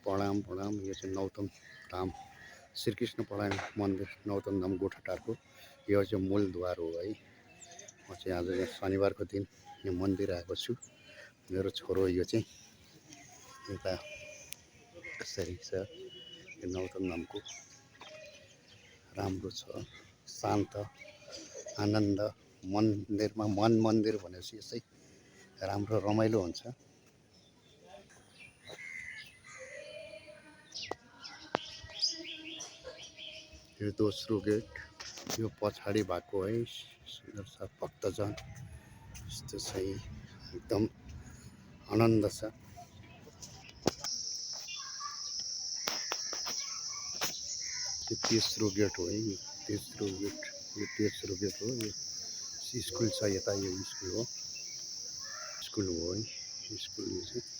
प्रणाम प्रणाम। यो चाहिँ नौतन धाम श्रीकृष्ण प्रणाम मन्दिर नौतन धाम गोठाटारको यो चाहिँ मूलद्वार हो है। म चाहिँ आज यहाँ शनिबारको दिन यो मन्दिर आएको छु। मेरो छोरो यो चाहिँ यता कसरी छ यो नौतन धामको राम्रो छ, शान्त आनन्द मन्दिरमा मन मन्दिर भनेपछि यसै राम्रो रमाइलो हुन्छ। यो दोस्रो गेट यो पछाडि भएको है सुन्दर छ भक्तजन यस्तो छ एकदम आनन्द छ। यो तेस्रो गेट हो है, यो तेस्रो गेट हो। यो स्कुल छ यता, यो स्कुल हो है स्कुल यो चाहिँ